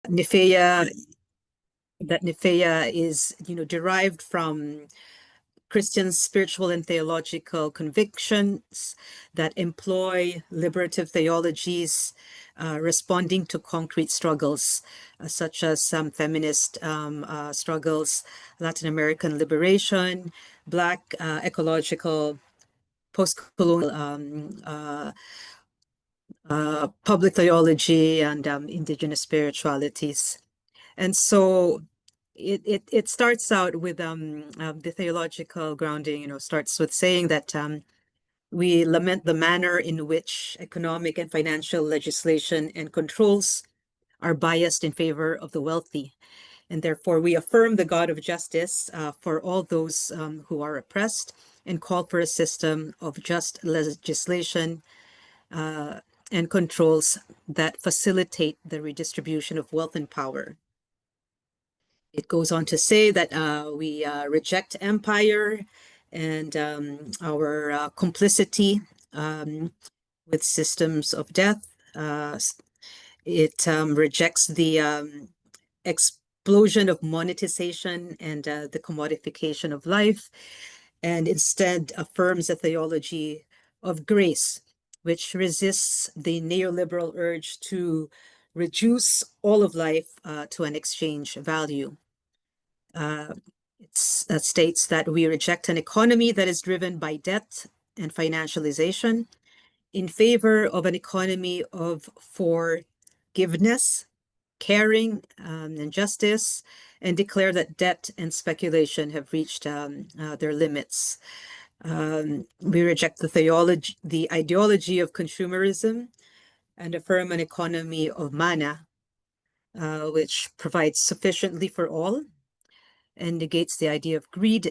Nifeia, that Nifeia is, derived from Christian spiritual and theological convictions that employ liberative theologies responding to concrete struggles, such as some feminist struggles, Latin American liberation, Black ecological, post-colonial public theology, and indigenous spiritualities. And so it starts out with the theological grounding, starts with saying that we lament the manner in which economic and financial legislation and controls are biased in favor of the wealthy. And therefore, we affirm the God of justice for all those who are oppressed and call for a system of just legislation and controls that facilitate the redistribution of wealth and power. It goes on to say that we reject empire and our complicity with systems of death. It rejects the explosion of monetization and the commodification of life, and instead affirms a theology of grace, which resists the neoliberal urge to reduce all of life to an exchange value. It states that we reject an economy that is driven by debt and financialization in favor of an economy of forgiveness, caring, and justice, and declare that debt and speculation have reached their limits. We reject the ideology of consumerism, and affirm an economy of mana, which provides sufficiently for all and negates the idea of greed.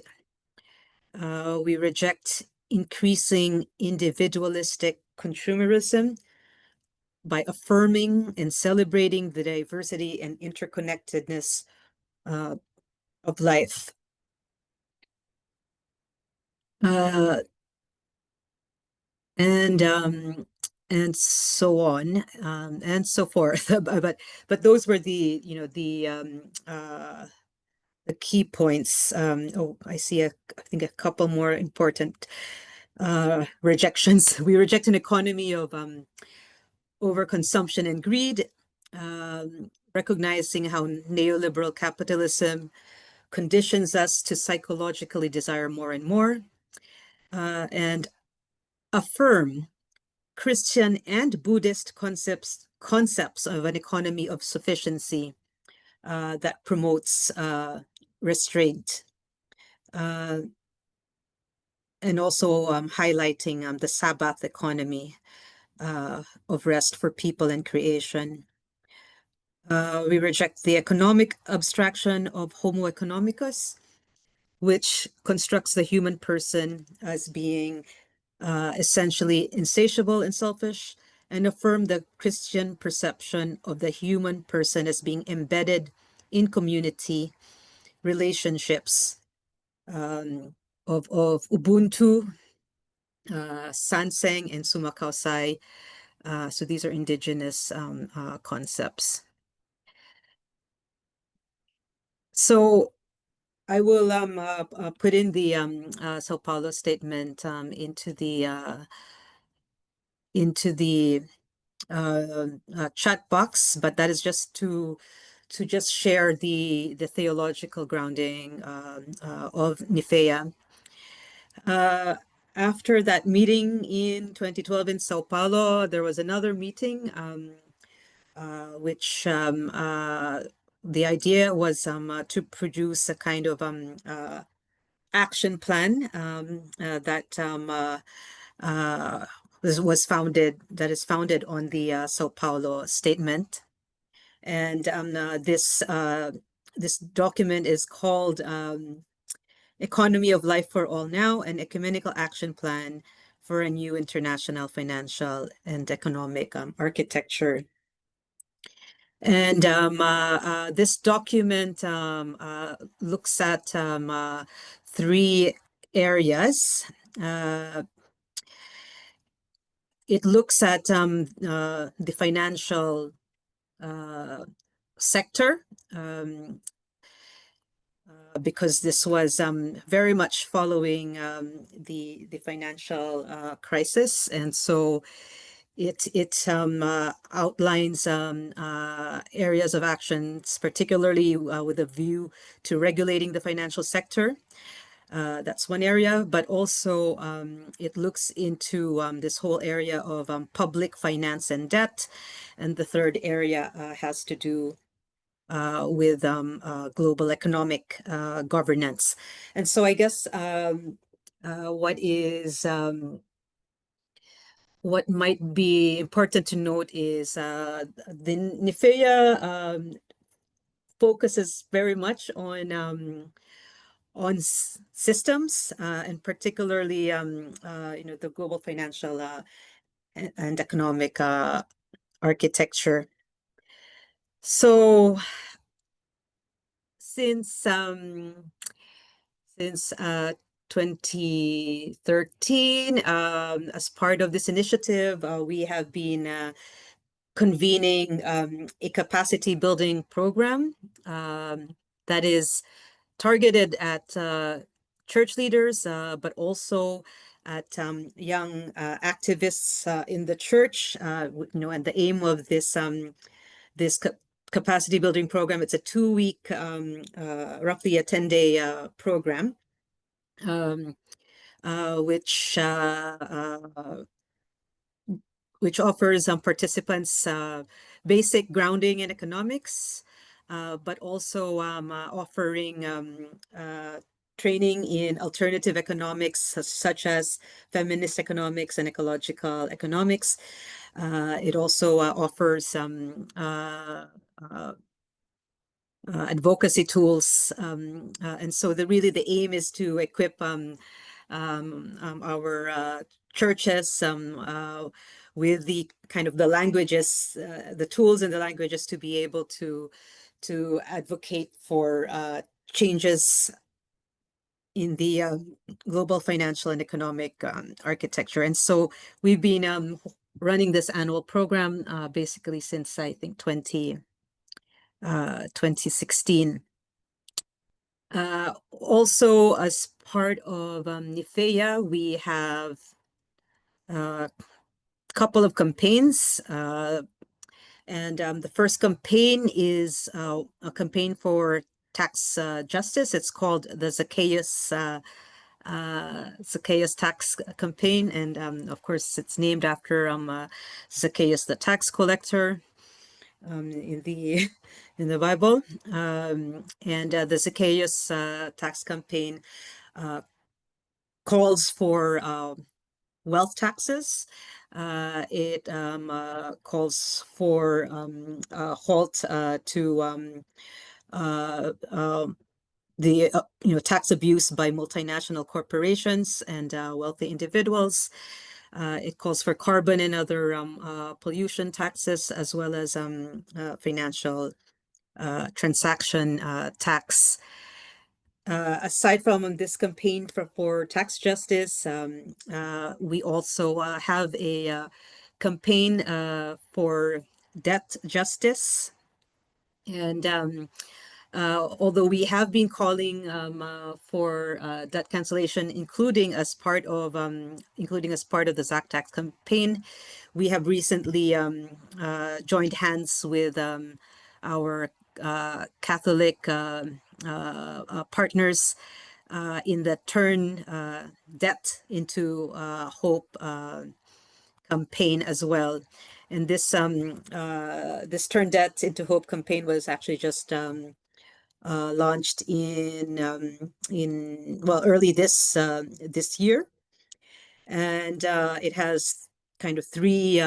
We reject increasing individualistic consumerism by affirming and celebrating the diversity and interconnectedness of life. And so on and so forth. but those were the the key points. I see I think a couple more important rejections. We reject an economy of overconsumption and greed, recognizing how neoliberal capitalism conditions us to psychologically desire more and more, and affirm Christian and Buddhist concepts of an economy of sufficiency that promotes restraint, and also highlighting the Sabbath economy of rest for people and creation. We reject the economic abstraction of Homo economicus, which constructs the human person as being essentially insatiable and selfish, and affirm the Christian perception of the human person as being embedded in community relationships of Ubuntu, Sanseng, and Sumakausai. So these are indigenous concepts. So I will put in the Sao Paulo statement into the chat box, but that is just to just share the theological grounding of Nifeia. After that meeting in 2012 in Sao Paulo, there was another meeting which the idea was to produce a kind of action plan that is founded on the Sao Paulo statement. And this document is called Economy of Life for All Now, an Ecumenical Action Plan for a New International Financial and Economic Architecture. And this document looks at three areas. It looks at the financial sector, because this was very much following the financial crisis, and so it outlines areas of actions, particularly with a view to regulating the financial sector. That's one area, but also it looks into this whole area of public finance and debt. And the third area has to do with global economic governance. And so I guess what might be important to note is the NIFEA focuses very much on systems and particularly the global financial and economic architecture. So since 2013, as part of this initiative, we have been convening a capacity building program that is targeted at church leaders, but also at young activists in the church. And the aim of this capacity building program, it's a 2-week, roughly a 10-day program, which offers participants basic grounding in economics, but also offering training in alternative economics, such as feminist economics and ecological economics. It also offers advocacy tools. And so really the aim is to equip our churches with the kind of the languages, the tools and the languages to be able to advocate for changes in the global financial and economic architecture. And so we've been running this annual program basically since I think 2016. Also, as part of NIFEA, we have a couple of campaigns. And the first campaign is a campaign for tax justice. It's called the Zacchaeus tax campaign. And of course, it's named after Zacchaeus, the tax collector. In the Bible, and the Zacchaeus tax campaign calls for wealth taxes. It calls for a halt to the tax abuse by multinational corporations and wealthy individuals. It calls for carbon and other pollution taxes, as well as financial transaction tax. Aside from this campaign for tax justice, we also have a campaign for debt justice. And although we have been calling for debt cancellation, including as part of the ZAC tax campaign, we have recently joined hands with our Catholic partners in the Turn Debt into Hope campaign as well. And this Turn Debt into Hope campaign was actually just launched in early this year, and it has kind of 3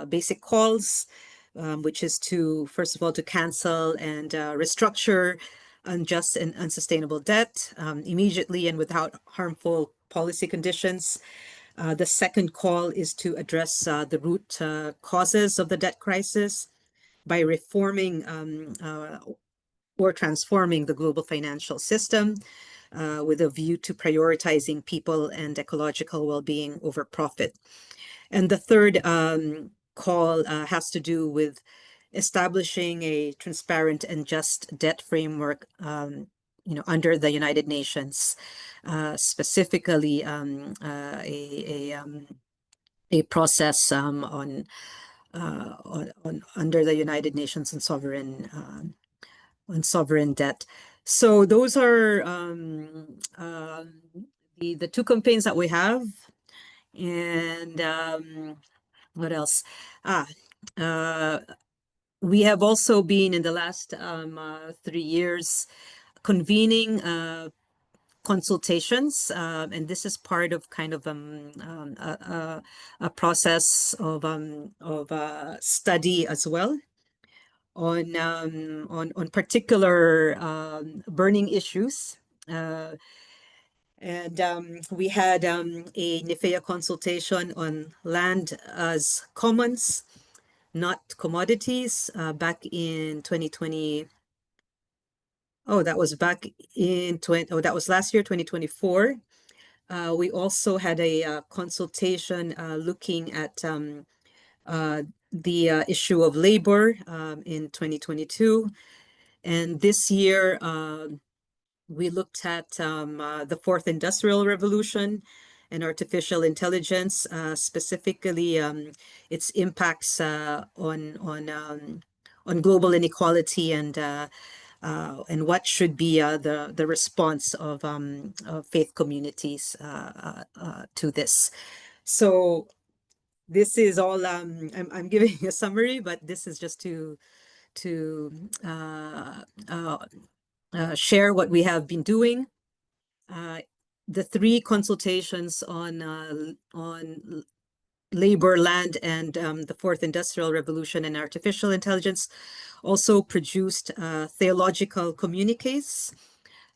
basic calls, which is to, first of all, to cancel and restructure unjust and unsustainable debt immediately and without harmful policy conditions. The second call is to address the root causes of the debt crisis by reforming or transforming the global financial system with a view to prioritizing people and ecological well-being over profit. And the third call has to do with establishing a transparent and just debt framework, under the United Nations, specifically a process on under the United Nations on sovereign debt. So those are the two campaigns that we have, and what else? Ah, uh, we have also been in the last 3 years convening consultations, and this is part of kind of a process of study as well on particular burning issues. Uh, and we had a NIFEA consultation on land as commons, not commodities, back in 2020. Oh, that was back in that was last year, 2024. We also had a consultation looking at the issue of labor in 2022. And this year, we looked at the fourth industrial revolution and artificial intelligence, specifically its impacts on global inequality and what should be the response of faith communities to this. So this is all I'm giving a summary, but this is just to share what we have been doing. The three consultations on labor, land, and the fourth industrial revolution and artificial intelligence also produced theological communiques,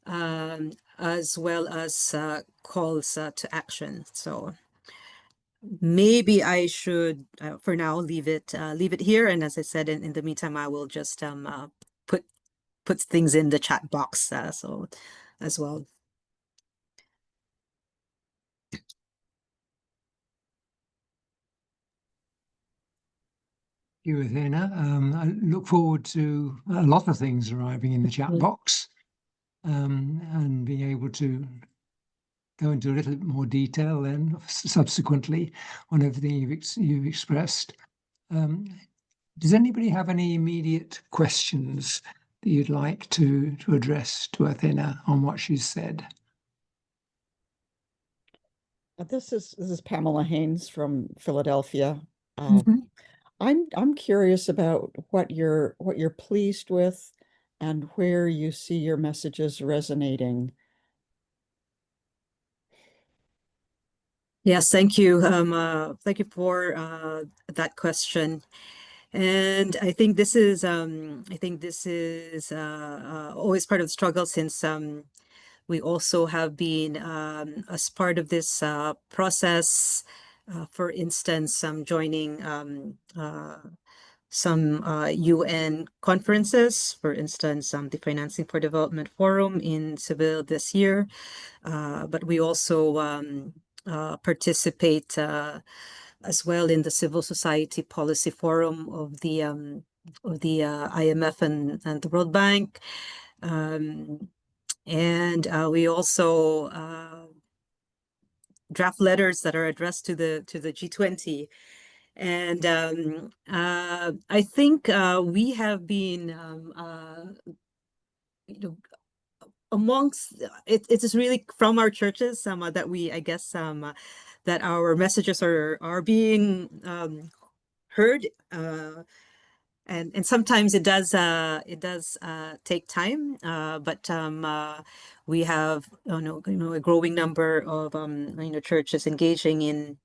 as well as calls to action. So maybe I should, for now, leave it here. And as I said, in the meantime, I will just put things in the chat box, so as well. You, Athena. I look forward to a lot of things arriving in the chat box, and being able to go into a little bit more detail then subsequently on everything you've expressed. Does anybody have any immediate questions that you'd like to address to Athena on what she's said? This is Pamela Haynes from Philadelphia. Mhm. I'm curious about what you're pleased with and where you see your messages resonating. Yes, thank you. Thank you for that question. And I think this is always part of the struggle, since we also have been, as part of this process, for instance, joining some UN conferences, for instance, the Financing for Development Forum in Seville this year. But we also participate as well in the Civil Society Policy Forum of the IMF and the World Bank. And we also draft letters that are addressed to the G20. And I think we have been amongst it. It is really from our churches that we, I guess, that our messages are being heard. And sometimes it does take time, but we have a growing number of churches engaging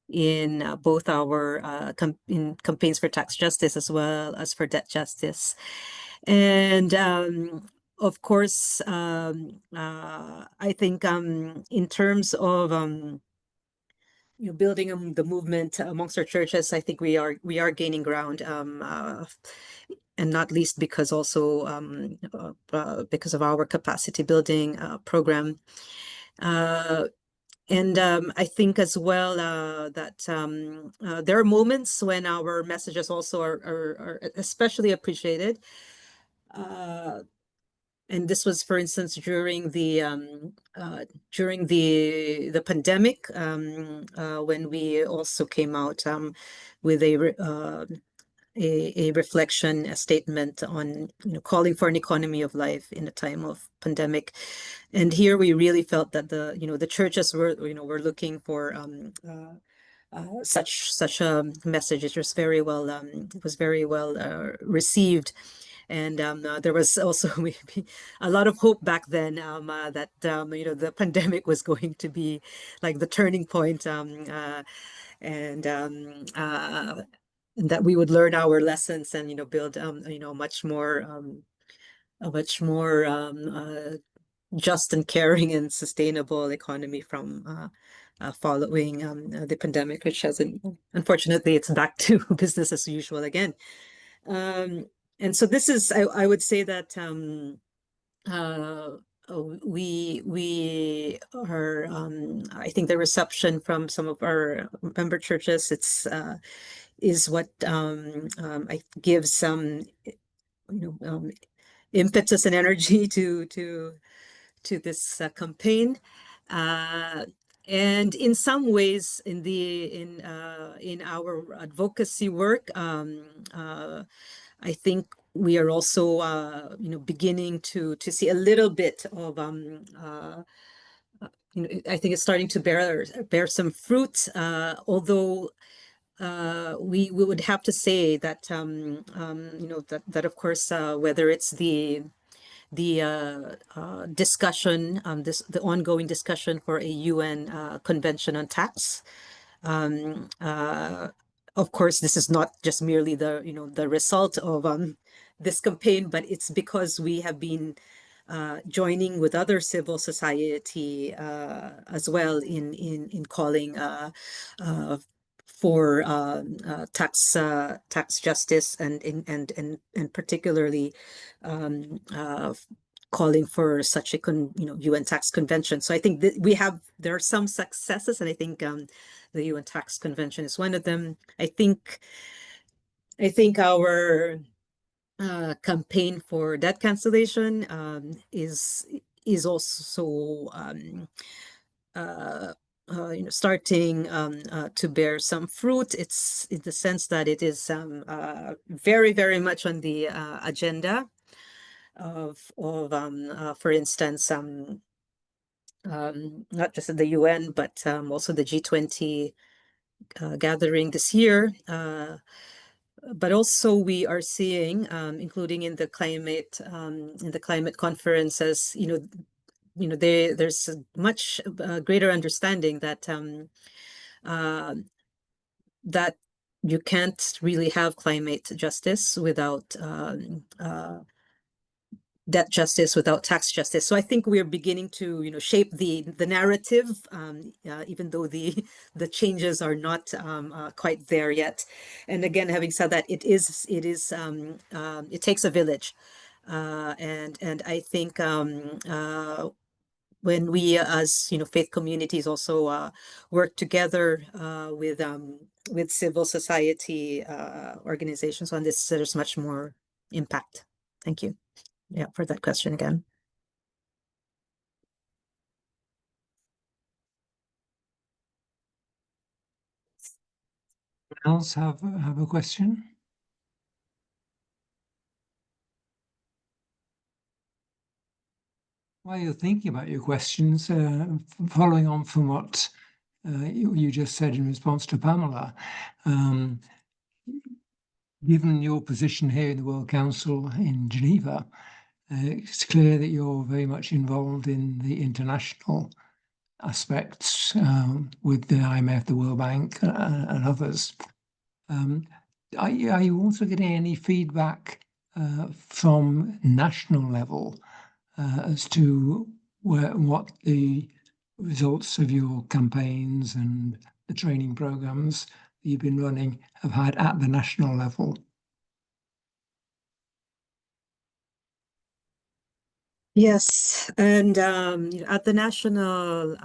in both our in campaigns for tax justice as well as for debt justice. And of course, I think in terms of building the movement amongst our churches, I think we are gaining ground, and not least because also because of our capacity building program. I think as well that there are moments when our messages also are especially appreciated. And this was, for instance, during the pandemic, when we also came out with a reflection, a statement on calling for an economy of life in a time of pandemic. And here we really felt that the churches were looking for such a message. It was very well received. And there was also a lot of hope back then that the pandemic was going to be like the turning point, and that we would learn our lessons and build a much more just and caring and sustainable economy from following the pandemic, which hasn't, unfortunately, it's back to business as usual again. And so this is, I would say that uh, we are, I think the reception from some of our member churches, is what I gives some, impetus and energy to this campaign. And in some ways, in our advocacy work, I think we are also beginning to see a little bit of I think it's starting to bear some fruit, although we would have to say that that of course, whether it's the discussion, the ongoing discussion for a UN convention on tax. Of course, this is not just merely the result of this campaign, but it's because we have been joining with other civil society as well in calling for tax justice, and particularly calling for such a UN tax convention. So I think that there are some successes, and I think the UN tax convention is one of them. I think our campaign for debt cancellation is also starting to bear some fruit. It's in the sense that it is very, very much on the agenda of for instance, not just at the UN, but also the G20 gathering this year. But also we are seeing, including in the climate conferences, there's a much greater understanding that that you can't really have climate justice without debt justice, without tax justice. So I think we're beginning to shape the narrative, even though the changes are not quite there yet. And again, having said that, it takes a village, and I think when we as faith communities also work together with civil society organizations on this, there's much more impact. Thank you. Yeah, for that question again. Else have a question? While you're thinking about your questions, following on from what you just said in response to Pamela, given your position here in the World Council in Geneva, it's clear that you're very much involved in the international aspects with the IMF, the World Bank, and others. Are you also getting any feedback from national level as to what the results of your campaigns and the training programs that you've been running have had at the national level? Yes, and at the national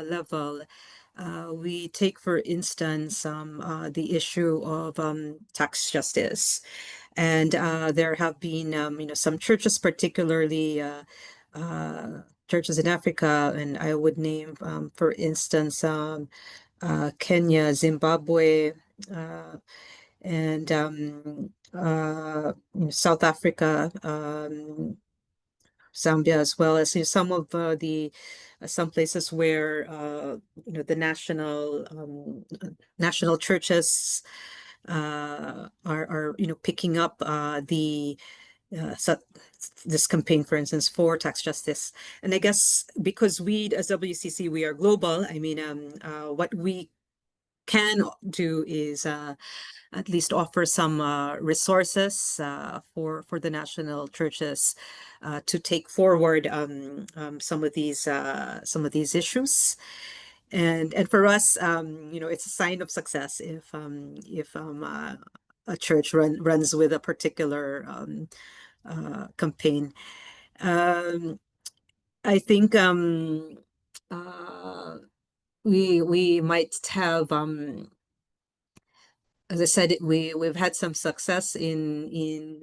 level, we take, for instance, the issue of tax justice, and there have been, some churches, particularly churches in Africa, and I would name, for instance, Kenya, Zimbabwe, and South Africa. Zambia, as well as some of the some places where the national churches are picking up the so this campaign, for instance, for tax justice. And I guess because we as WCC, we are global. I mean, what we can do is at least offer some resources for the national churches to take forward some of these issues. And for us, it's a sign of success if a church runs with a particular campaign. I think we might have, as I said, we've had some success in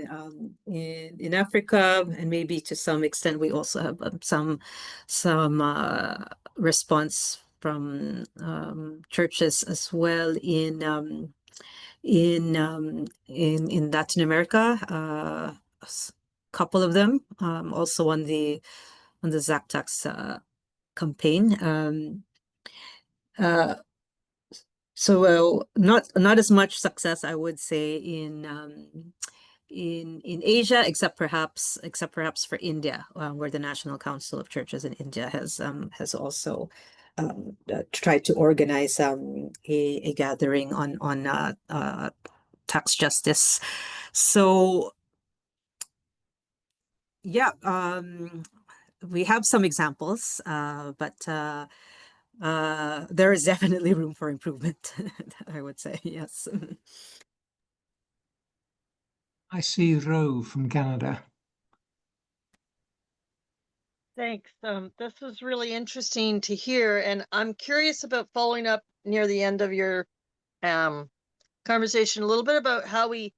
Africa, and maybe to some extent we also have some response from churches as well in Latin America. Couple of them also on the ZACTAX campaign. So not as much success, I would say, in Asia, except perhaps for India, where the National Council of Churches in India has also tried to organize a gathering on tax justice. So yeah, we have some examples, but there is definitely room for improvement, I would say, yes. I see Ro from Canada. Thanks. This was really interesting to hear, and I'm curious about following up near the end of your conversation a little bit about how we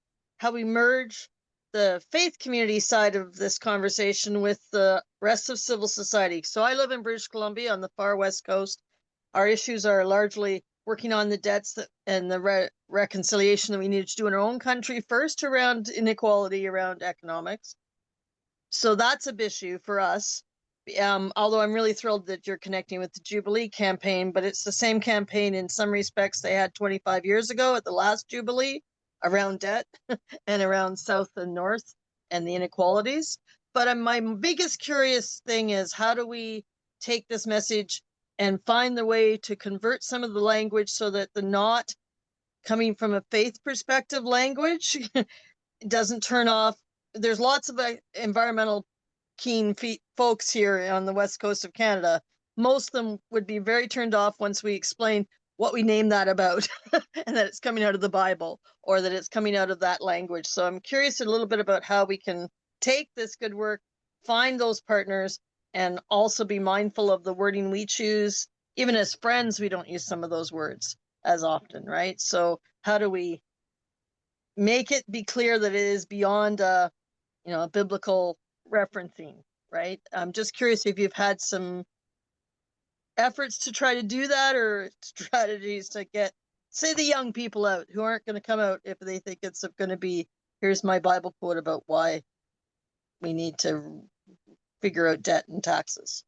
merge the faith community side of this conversation with the rest of civil society. So I live in British Columbia on the far west coast. Our issues are largely working on the debts and the reconciliation that we need to do in our own country first around inequality, around economics. So that's a big issue for us. Although I'm really thrilled that you're connecting with the Jubilee campaign, but it's the same campaign in some respects they had 25 years ago at the last Jubilee around debt and around South and North and the inequalities. But my biggest curious thing is, how do we take this message and find the way to convert some of the language so that the not coming from a faith perspective language doesn't turn off. There's lots of environmental keen folks here on the west coast of Canada. Most of them would be very turned off once we explain what we name that about and that it's coming out of the Bible or that it's coming out of that language. So I'm curious a little bit about how we can take this good work, find those partners, and also be mindful of the wording we choose. Even as friends, we don't use some of those words as often, right? So how do we make it be clear that it is beyond a biblical referencing, right? I'm just curious if you've had some efforts to try to do that, or strategies to get, say, the young people out who aren't going to come out if they think it's going to be, here's my Bible quote about why we need to figure out debt and taxes.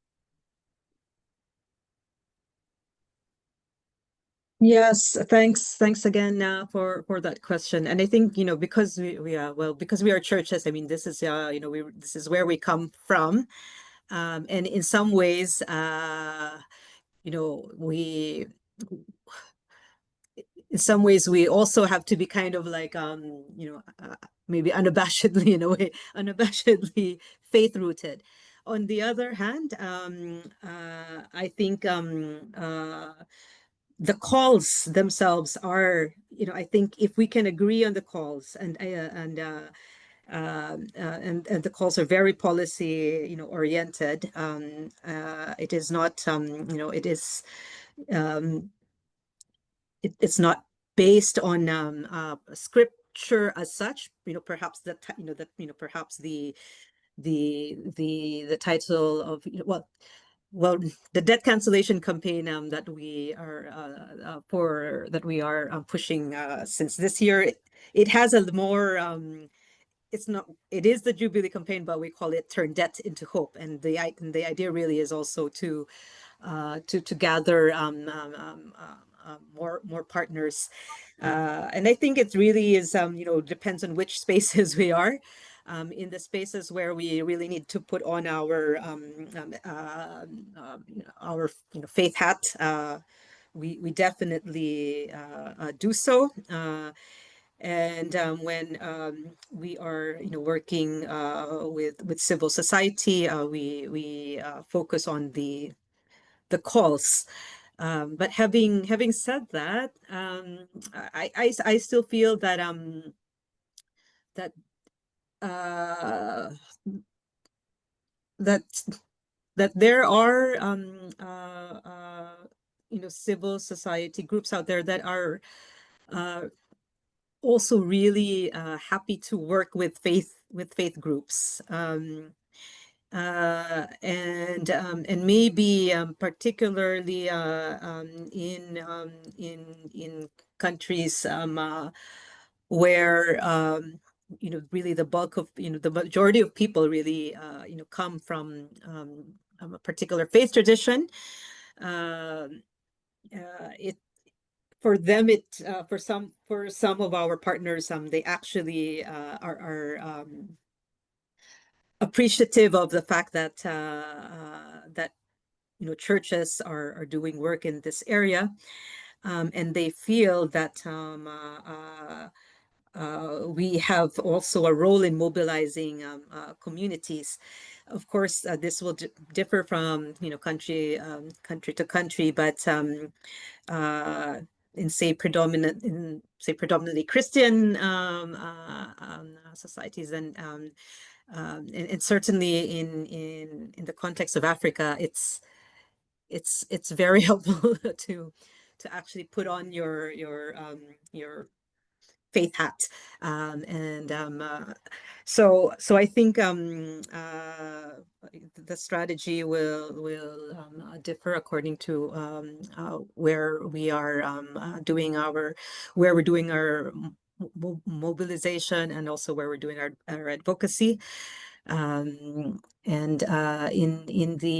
Yes, thanks again for that question. And I think because because we are churches. I mean, this is this is where we come from, and in some ways, we in some ways we also have to be kind of like maybe unabashedly, in a way, unabashedly faith rooted. On the other hand, I think the calls themselves are, I think if we can agree on the calls and the calls are very policy, oriented. It is not, it's not based on scripture as such. Perhaps perhaps the title of well, the debt cancellation campaign that we are pushing since this year, it has a more it is the Jubilee campaign, but we call it Turn Debt into Hope. And the idea really is also to gather more partners. And I think it really is, depends on which spaces we are. In the spaces where we really need to put on our faith hat, we definitely do so. And when we are working with civil society, we focus on the calls. But having said that, I still feel that that uh, that that there are civil society groups out there that are also really happy to work with faith groups. And maybe particularly in countries where really the bulk of the majority of people really come from a particular faith tradition. It For them, for some of our partners, they actually are appreciative of the fact that churches are doing work in this area, and they feel that we have also a role in mobilizing communities. Of course, this will differ from country to country, but in say predominantly Christian societies, and certainly in the context of Africa, it's very helpful to actually put on your faith hat, and so I think the strategy will differ according to where we are doing our mobilization, and also where we're doing our advocacy, and in the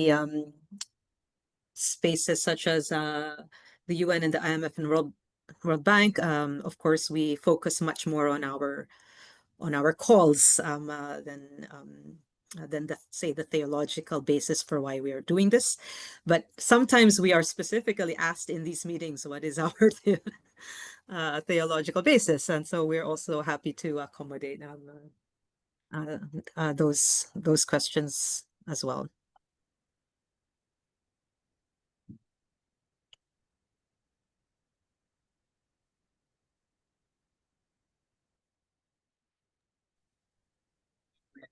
spaces such as the UN and the IMF and World Bank. Of course, we focus much more on our calls than the theological basis for why we are doing this. But sometimes we are specifically asked in these meetings, what is our theological basis? And so we're also happy to accommodate those questions as well.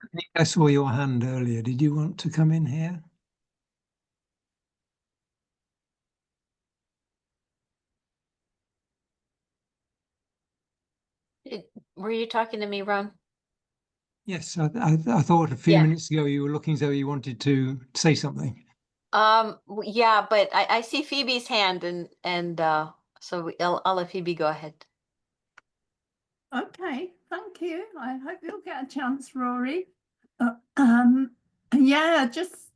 I think I saw your hand earlier. Did you want to come in here? Were you talking to me, Ron? Yes, I thought a few minutes ago you were looking as though you wanted to say something. Yeah, but I see Phoebe's hand, and so I'll let Phoebe go ahead. Okay, thank you. I hope you'll get a chance, Rory. Yeah, just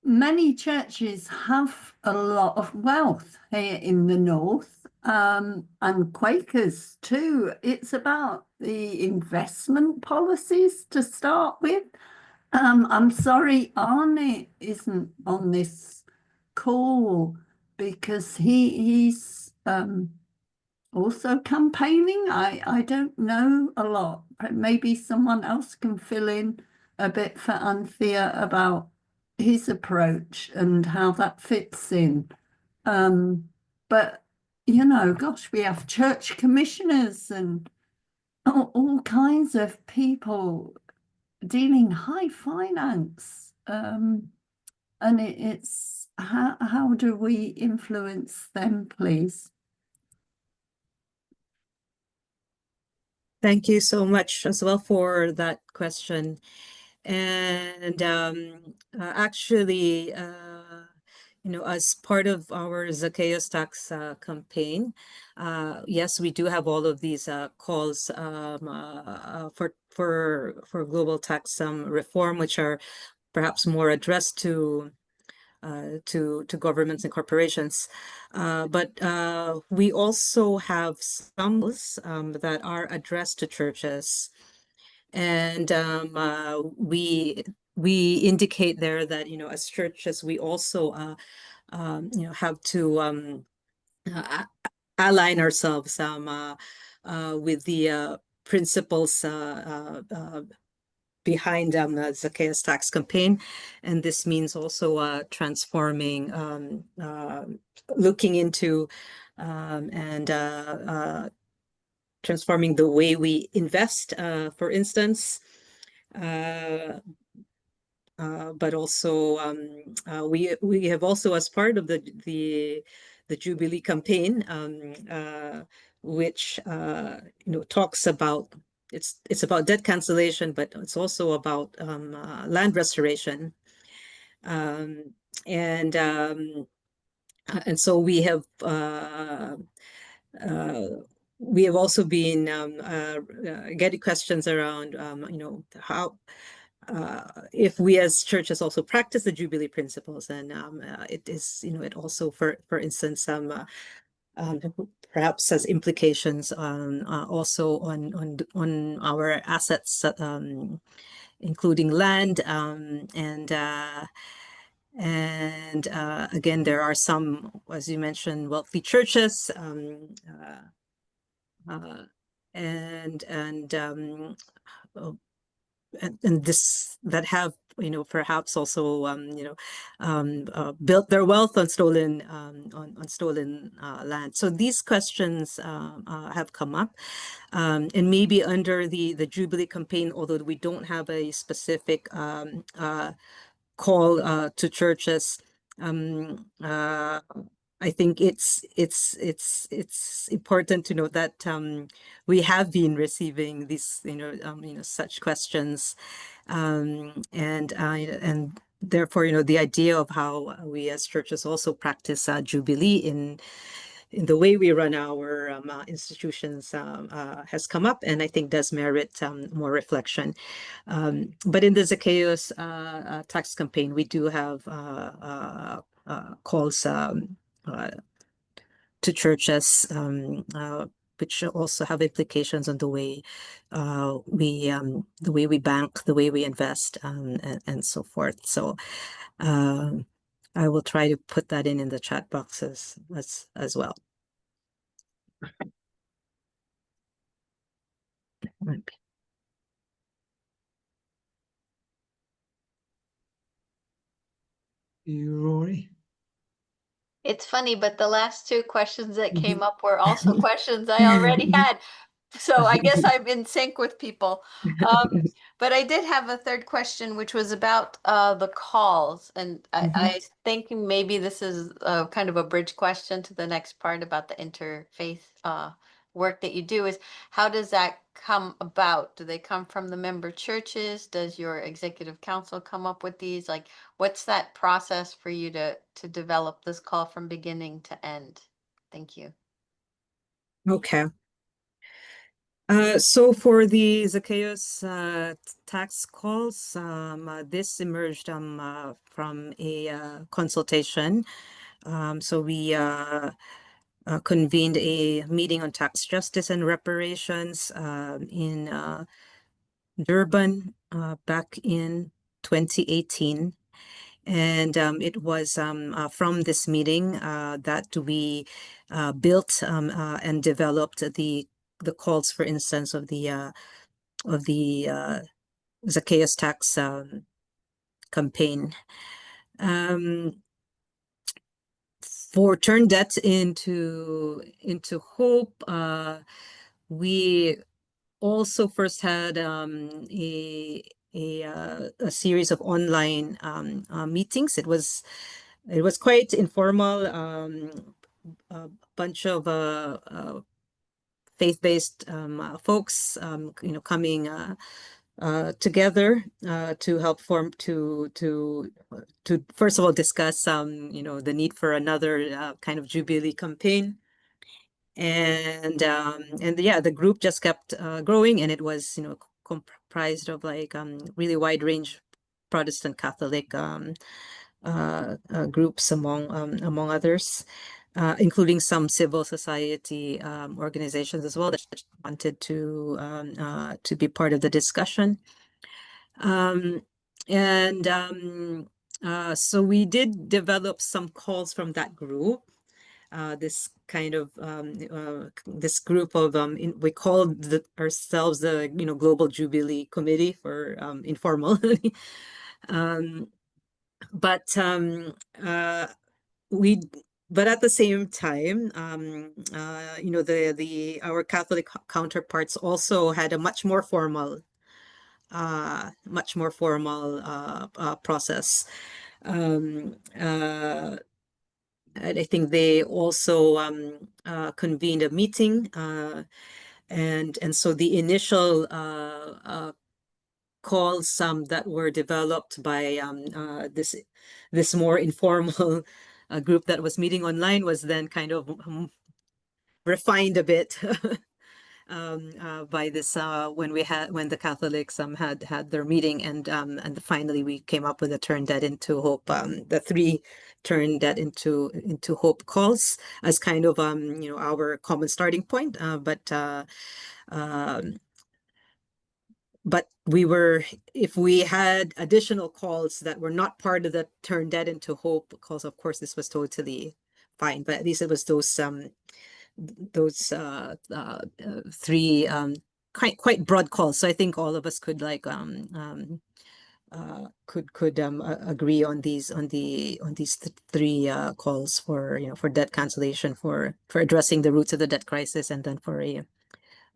many churches have a lot of wealth here in the north, and Quakers too. It's about the investment policies to start with. I'm sorry Arne isn't on this call because he's also campaigning. I don't know a lot. Maybe someone else can fill in a bit for Anthea about his approach and how that fits in. But gosh, we have church commissioners and all kinds of people dealing high finance. And it's how do we influence them, please? Thank you so much as well for that question. And actually, as part of our Zacchaeus tax campaign, yes, we do have all of these calls for global tax reform, which are perhaps more addressed to governments and corporations. But we also have some that are addressed to churches. And we indicate there that, as churches, we also, have to align ourselves with the principles behind the Zacchaeus tax campaign. And this means also transforming, looking into and transforming the way we invest, for instance. But also we have also, as part of the Jubilee campaign, which talks about it's about debt cancellation, but it's also about land restoration, and so we have also been getting questions around how if we as churches also practice the Jubilee principles, and it is, it also, for instance, perhaps has implications on also on our assets, including land, and again, there are some, as you mentioned, wealthy churches, and this that have perhaps also built their wealth on stolen land. So these questions have come up, and maybe under the Jubilee campaign, although we don't have a specific call to churches, I think it's important to note that we have been receiving these such questions, and therefore the idea of how we as churches also practice Jubilee in the way we run our institutions has come up, and I think does merit more reflection. But in the Zacchaeus tax campaign, we do have calls to churches, which also have implications on the way we bank, the way we invest, and so forth. So I will try to put that in the chat boxes as well. You, Rory? It's funny, but the last two questions that came up were also questions I already had. So I guess I'm in sync with people. But I did have a third question, which was about the calls. And I think maybe this is kind of a bridge question to the next part about the interfaith work that you do, is how does that come about? Do they come from the member churches? Does your executive council come up with these? Like, what's that process for you to develop this call from beginning to end? Thank you. Okay. So for the Zacchaeus tax calls, this emerged from a consultation. So we convened a meeting on tax justice and reparations in Durban back in 2018. And it was from this meeting that we built and developed the calls, for instance, of the Zacchaeus tax campaign. For Turn Debt into Hope, we also first had a series of online meetings. It was quite informal. A bunch of faith-based folks, coming together to help form to first of all discuss the need for another kind of Jubilee campaign. And yeah, the group just kept growing, and it was comprised of like really wide range Protestant Catholic groups among others, including some civil society organizations as well that wanted to be part of the discussion. So we did develop some calls from that group. This kind of this group of we called ourselves the Global Jubilee Committee for informal. But we but at the same time, our Catholic counterparts also had a much more formal process. And I think they also convened a meeting, and so the initial calls that were developed by this more informal group that was meeting online was then kind of refined a bit by this when the Catholics had their meeting, and finally we came up with a Turn Debt into Hope. The 3 Turn Debt into Hope calls as kind of our common starting point. But if we had additional calls that were not part of the Turn Debt into Hope calls, of course this was totally fine. But at least it was those 3 quite broad calls. So I think all of us could like agree on these 3 calls for for debt cancellation, for addressing the roots of the debt crisis, and then for a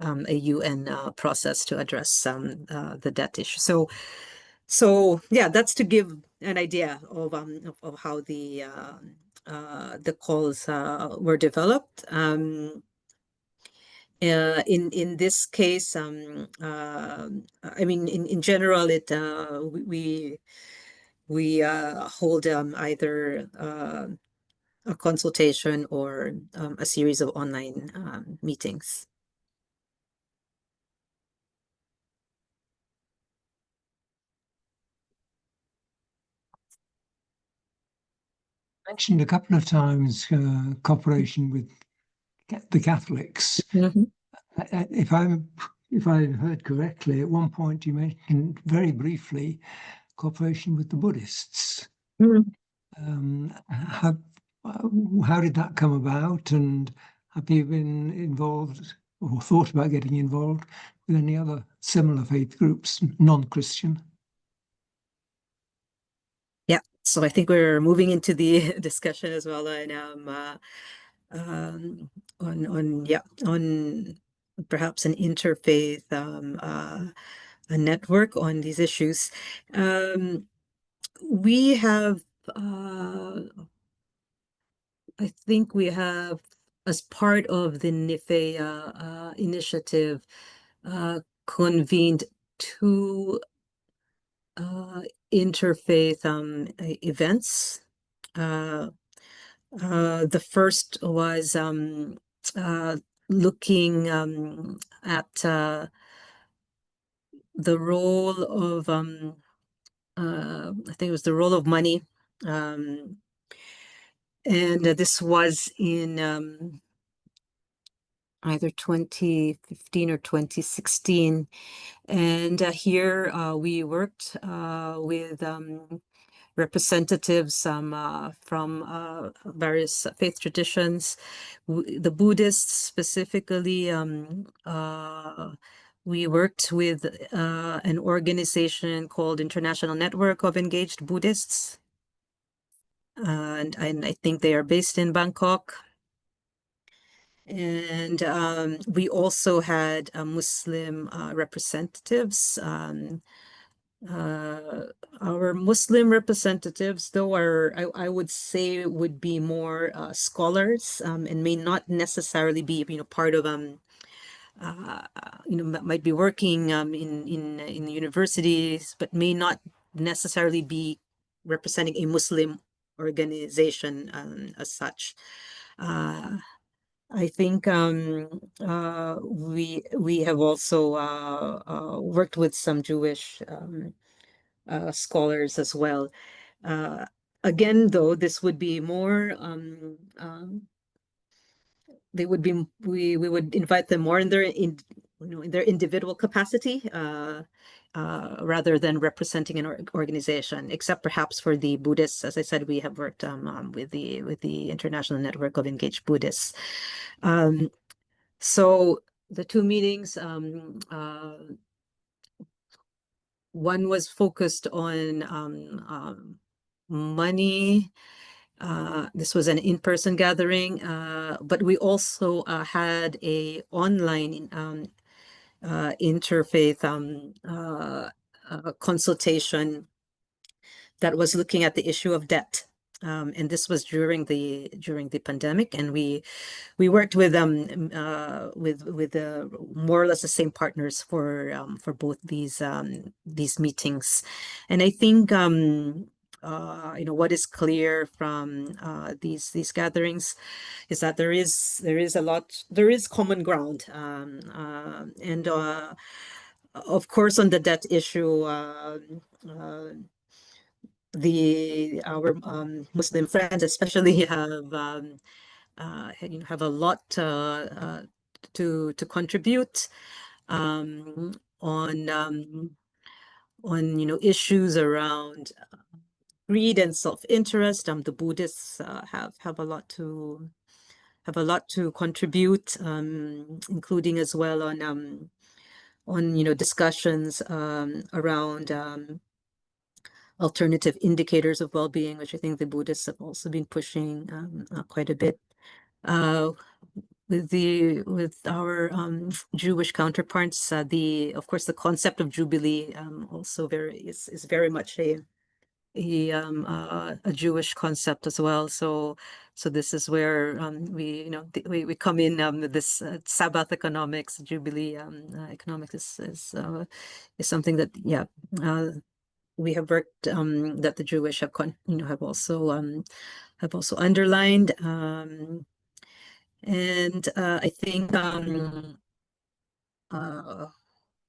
UN process to address the debt issue. So yeah, that's to give an idea of how the calls were developed. In this case, I mean, in general, we hold either a consultation or a series of online meetings. Mentioned a couple of times cooperation with the Catholics. If I heard correctly, at one point you mentioned very briefly cooperation with the Buddhists. How did that come about, and have you been involved or thought about getting involved with any other similar faith groups, non-Christian? Yeah, so I think we're moving into the discussion as well, and on perhaps an interfaith a network on these issues. We have I think we have, as part of the NIFEA initiative, convened 2 interfaith events. The first was looking at the role of I think it was the role of money, and this was in either 2015 or 2016. And here we worked with representatives from various faith traditions. The Buddhists specifically, we worked with an organization called International Network of Engaged Buddhists. And I think they are based in Bangkok. And we also had Muslim representatives. Our Muslim representatives, though, I would say would be more scholars, and may not necessarily be, part of might be working in the universities, but may not necessarily be representing a Muslim organization as such. I think we have also worked with some Jewish scholars as well. Uh, Again, though, this would be more they would be we would invite them more in their in their individual capacity, rather than representing an organization, except perhaps for the Buddhists. As I said, we have worked with the International Network of Engaged Buddhists. So the two meetings, one was focused on money. This was an in-person gathering, but we also had a online interfaith consultation that was looking at the issue of debt. And this was during the pandemic, and we worked with more or less the same partners for both these meetings. And I think what is clear from these gatherings is that there is common ground, and of course on the debt issue, our Muslim friends especially have a lot to contribute on issues around greed and self-interest. The Buddhists have a lot to contribute, including as well on discussions around alternative indicators of well-being, which I think the Buddhists have also been pushing quite a bit. With our Jewish counterparts, of course the concept of Jubilee also is very much a Jewish concept as well. So this is where we come in with this Sabbath economics. Jubilee economics is something that we have worked that the Jewish have also underlined, and I think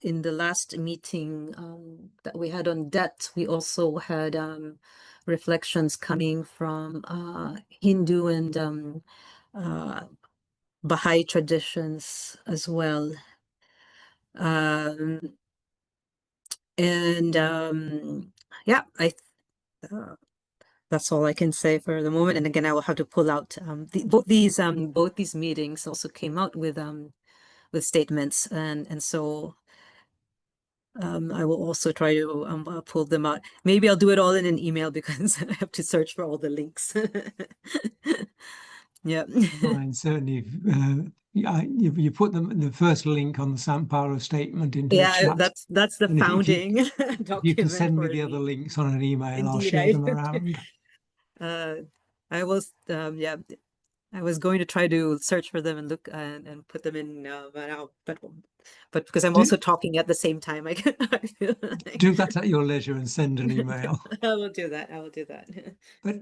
in the last meeting that we had on debt, we also had reflections coming from Hindu and Baha'i traditions as well. And yeah, that's all I can say for the moment. And again, I will have to pull out both these meetings also came out with statements, and so I will also try to pull them out. Maybe I'll do it all in an email because I have to search for all the links. Yeah. Fine, certainly. You put the first link on the Samparo statement into the chat. That's the And founding if you can document send me for the other links on an email, I'll Indeed, share them around. I was I was going to try to search for them and look and put them in now, but because I'm also talking at the same time, I feel like Do that at your leisure and send an email. I will do that. But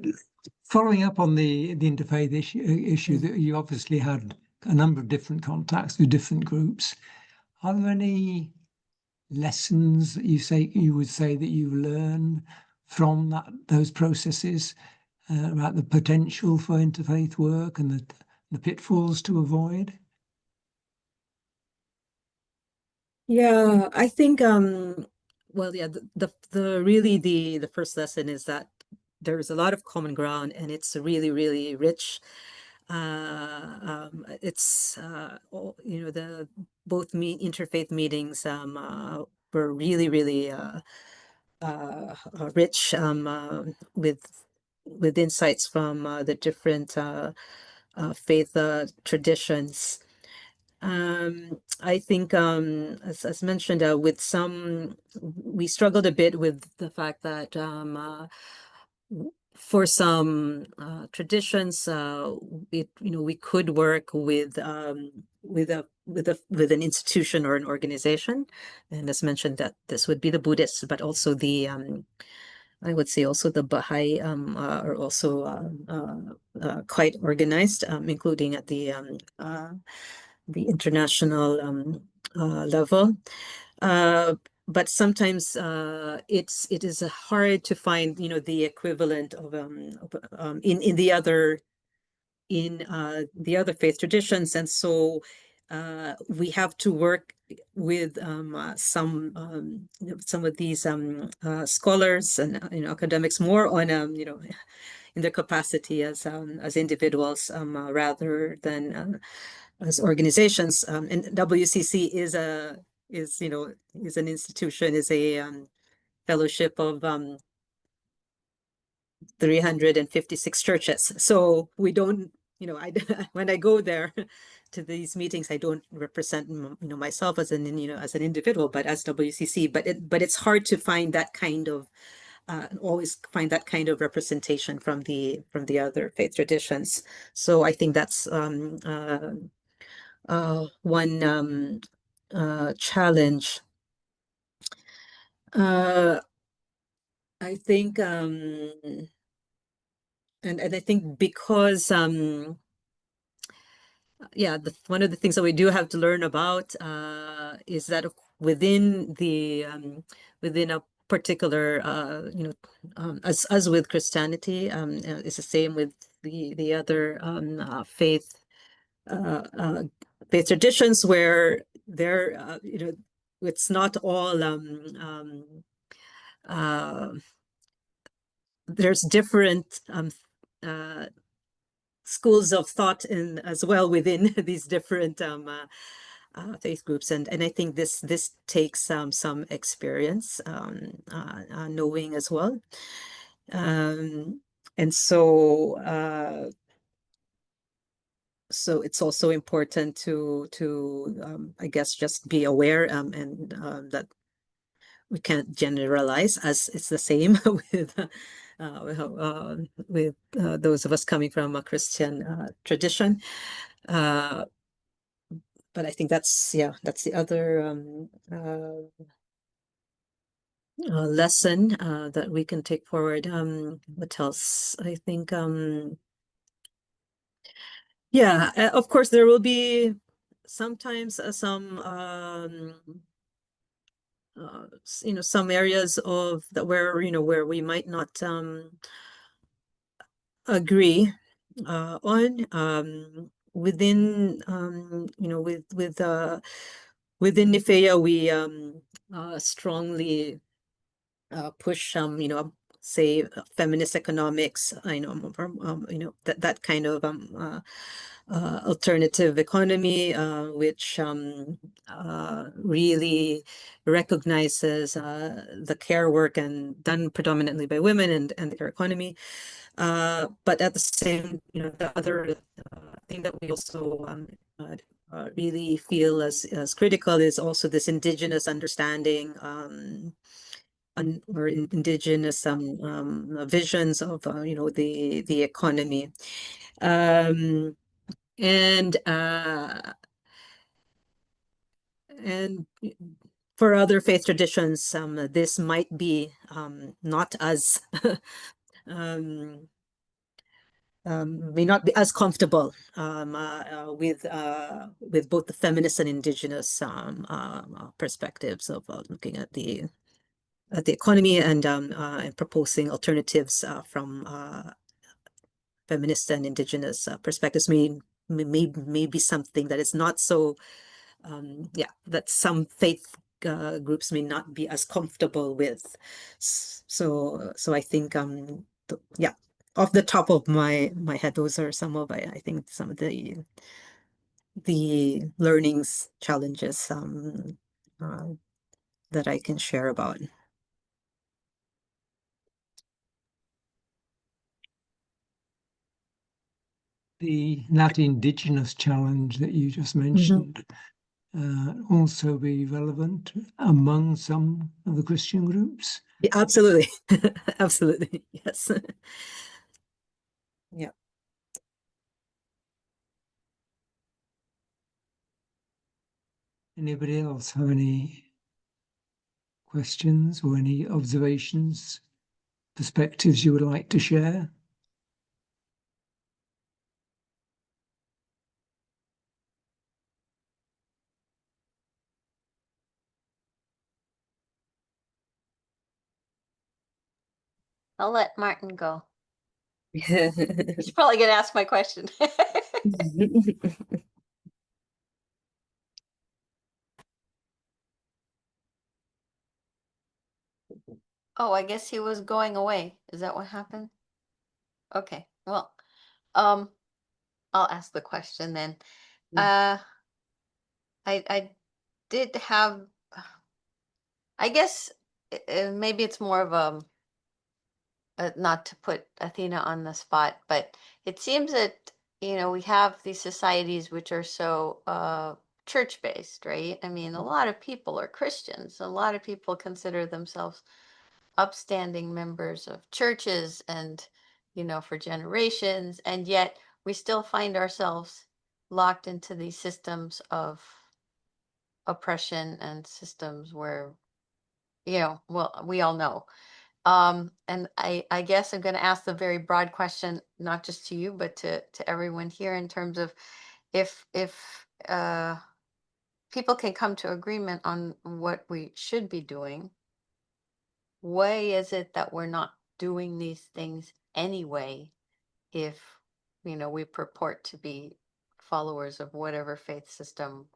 following up on the interfaith issue, that you obviously had a number of different contacts with different groups. Are there any lessons that you would say that you learn from those processes about the potential for interfaith work and the pitfalls to avoid? Yeah, I think well, yeah, the really the first lesson is that there's a lot of common ground, and it's really, really rich. It's the both interfaith meetings were really, really rich with insights from the different faith traditions. I think, as mentioned, with some, we struggled a bit with the fact that for some traditions, we could work with with an institution or an organization, and as mentioned, that this would be the Buddhists, but also the I would say also the Baha'i are also quite organized, including at the international level. But sometimes it is hard to find the equivalent of in the other faith traditions, and so we have to work with some of these scholars and academics more on in their capacity as individuals rather than as organizations. And WCC is an institution, is a fellowship of 356 churches. So we don't, I when I go there to these meetings, I don't represent myself as an as an individual, but as WCC. But it's hard to find that kind of always find that kind of representation from the other faith traditions. So I think that's one challenge. I think and I think because yeah, one of the things that we do have to learn about is that within the within a particular as with Christianity, it's the same with the other faith faith traditions, where they're it's not all there's different schools of thought in as well within these different faith groups, and I think this takes some experience knowing as well, and so it's also important to I guess just be aware and that we can't generalize, as it's the same with those of us coming from a Christian tradition. But I think that's the other lesson that we can take forward. What else? I think of course there will be sometimes some some areas of that where where we might not agree on within within NIFEA. We strongly push say feminist economics, that kind of alternative economy, which really recognizes the care work and done predominantly by women and the care economy. But at the same, the other thing that we also really feel as critical is also this indigenous understanding or indigenous visions of the economy, and for other faith traditions, this might be not as may not be as comfortable with both the feminist and indigenous perspectives of looking at the economy and proposing alternatives from feminist and indigenous perspectives. May be something that is not so that some faith groups may not be as comfortable with. So I think off the top of my head, those are some of I think some of the learnings challenges that I can share about. that indigenous challenge that you just mentioned also be relevant among some of the Christian groups? Yeah, absolutely. Absolutely. Yes. Yeah. Anybody else have any questions or any observations, perspectives you would like to share? I'll let Martin go. He's probably going to ask my question. Oh, I guess he was going away. Is that what happened? Okay, well, I'll ask the question then. I did have, I guess maybe it's more of not to put Athena on the spot, but it seems that, you know, we have these societies which are so church-based, right? I mean, a lot of people are Christians. A lot of people consider themselves upstanding members of churches and, you know, for generations, and yet we still find ourselves locked into these systems of oppression and systems where, you know, well, we all know. And I guess I'm going to ask the very broad question, not just to you, but to everyone here, in terms of if people can come to agreement on what we should be doing, why is it that we're not doing these things anyway, if, you know, we purport to be followers of whatever faith system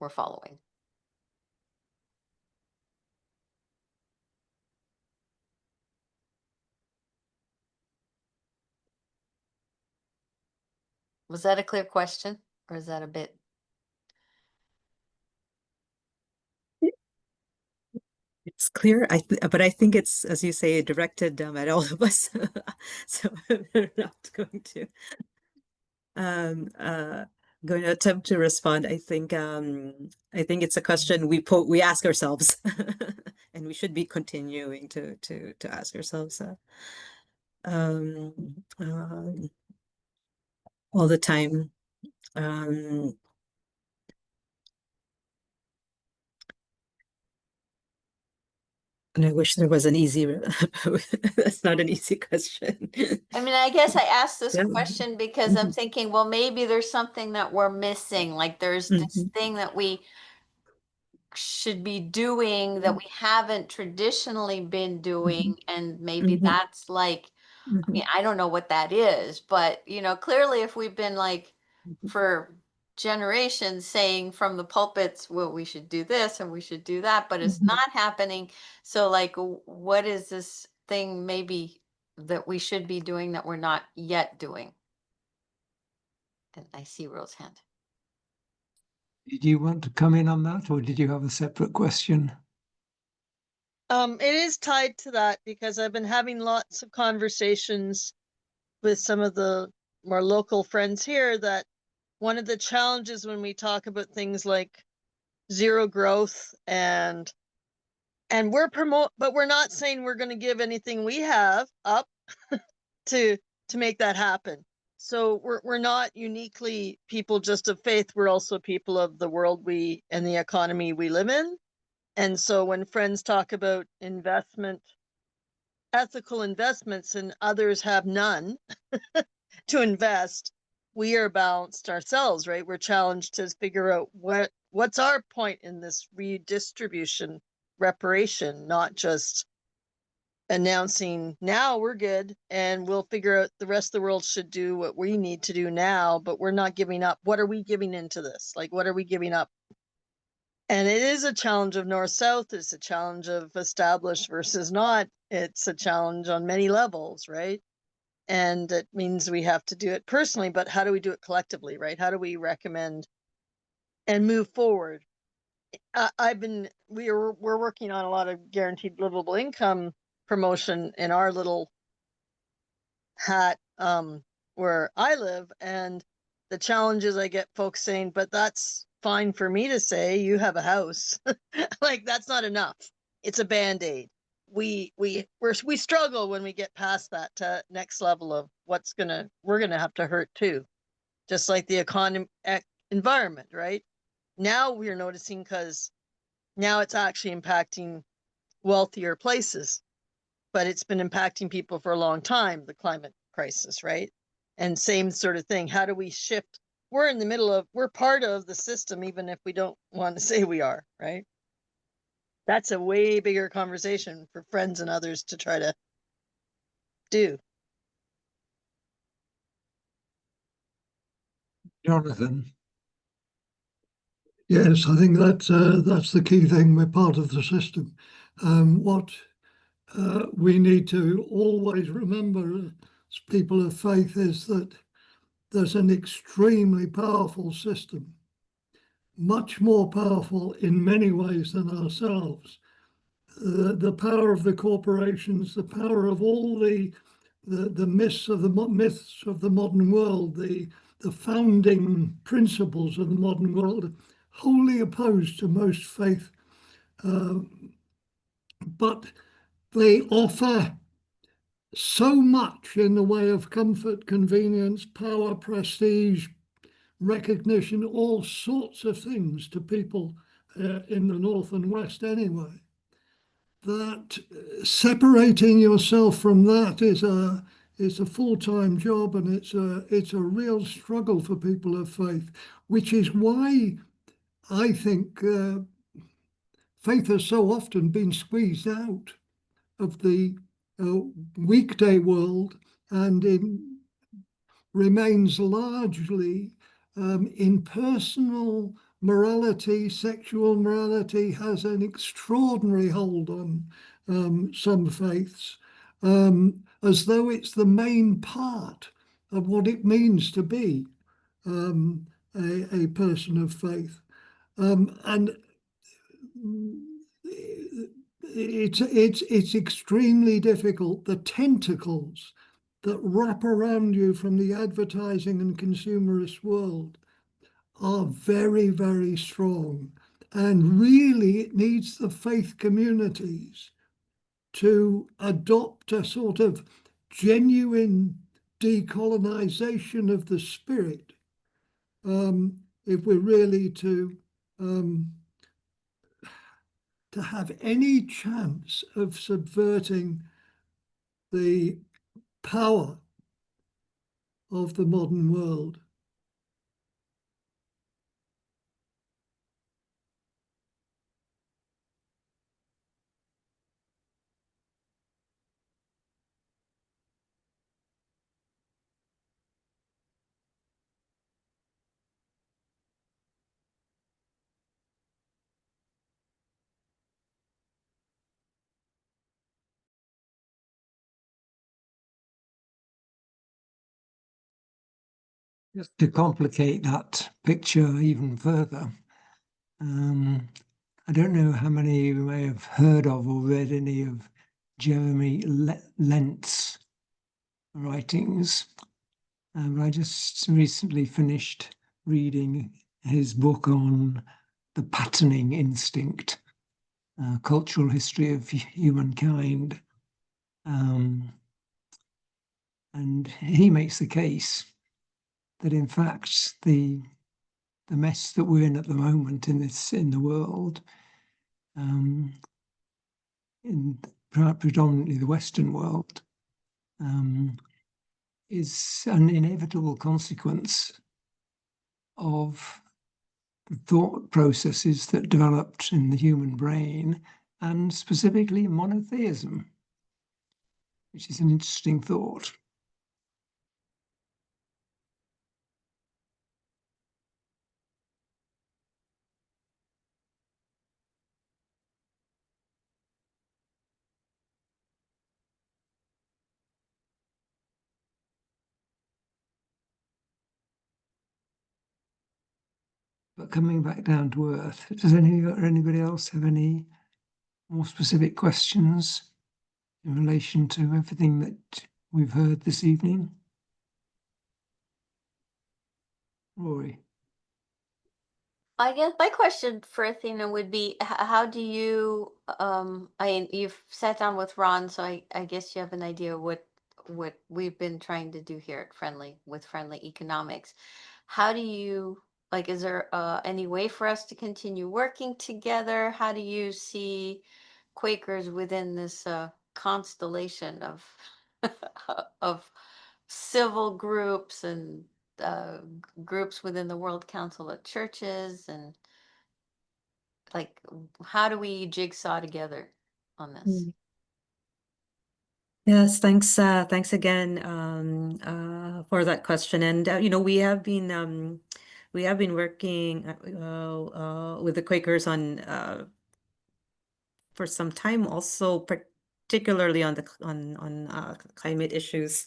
we're following? Was that a clear question, or is that a bit? It's clear, but I think it's, as you say, directed at all of us. So we're not um, uh, going to attempt to respond. I think it's a question we ask ourselves, and we should be continuing to ask ourselves um, um, all the time. And I wish there was an easy, that's not an easy question. I mean, I guess I asked this Yeah. question because I'm thinking, well, maybe there's something that we're missing. Like there's this thing that we should be doing that we haven't traditionally been doing, and maybe that's like, I mean, I don't know what that is, but, you know, clearly if we've been like for generations saying from the pulpits, well, we should do this and we should do that, but it's not happening. So like, what is this thing maybe that we should be doing that we're not yet doing? And I see Rose hand. Did you want to come in on that, or did you have a separate question? It is tied to that because I've been having lots of conversations with some of the more local friends here, that one of the challenges when we talk about things like zero growth and but we're not saying we're going to give anything we have up to make that happen. So we're not uniquely people just of faith. We're also people of the world and the economy we live in. And so when friends talk about investment, ethical investments, and others have none to invest, we are balanced ourselves, right? We're challenged to figure out what's our point in this redistribution reparation, not just announcing now we're good and we'll figure out the rest of the world should do what we need to do now, but we're not giving up. What are we giving into this? Like, what are we giving up? And it is a challenge of north-south. It's a challenge of established versus not. It's a challenge on many levels, right? And it means we have to do it personally, but how do we do it collectively, right? How do we recommend and move forward? We're working on a lot of guaranteed livable income promotion in our little hat where I live, and the challenges I get folks saying, but that's fine for me to say, you have a house. Like, that's not enough. It's a Band-Aid. We struggle when we get past that next level of we're gonna have to hurt too, just like the environment, right? Now we're noticing, because now it's actually impacting wealthier places, but it's been impacting people for a long time, the climate crisis, right? And same sort of thing. How do we shift? We're part of the system, even if we don't want to say we are, right? That's a way bigger conversation for friends and others to try to do. Jonathan. Yes, I think that's the key thing. We're part of the system. What we need to always remember as people of faith is that there's an extremely powerful system, much more powerful in many ways than ourselves. The power of the corporations, the power of all the myths of the modern world, the founding principles of the modern world, wholly opposed to most faith, but they offer so much in the way of comfort, convenience, power, prestige, recognition, all sorts of things to people in the North and West anyway, that separating yourself from that is a full-time job, and it's a real struggle for people of faith, which is why I think faith has so often been squeezed out of the weekday world, and remains largely in personal morality. Sexual morality has an extraordinary hold on some faiths, as though it's the main part of what it means to be a person of faith. And it's extremely difficult. The tentacles that wrap around you from the advertising and consumerist world are very, very strong. And really, it needs the faith communities to adopt a sort of genuine decolonization of the spirit, if we're really to have any chance of subverting the power of the modern world. Just to complicate that picture even further, I don't know how many you may have heard of or read any of Jeremy Lent's writings. I just recently finished reading his book on the patterning instinct, cultural history of humankind. And he makes the case that in fact the mess that we're in at the moment in the world, in predominantly the Western world, is an inevitable consequence of the thought processes that developed in the human brain, and specifically monotheism, which is an interesting thought. But coming back down to earth, does anybody else have any more specific questions in relation to everything that we've heard this evening? Rory. I guess my question for Athena would be, how do you, you've sat down with Ron, so I guess you have an idea what we've been trying to do here at Friendly Economics. How do you, like, is there any way for us to continue working together? How do you see Quakers within this constellation of of civil groups and groups within the World Council of Churches, and like, how do we jigsaw together on this? Yes, thanks again for that question. And we have been working with the Quakers on for some time, also particularly on climate issues.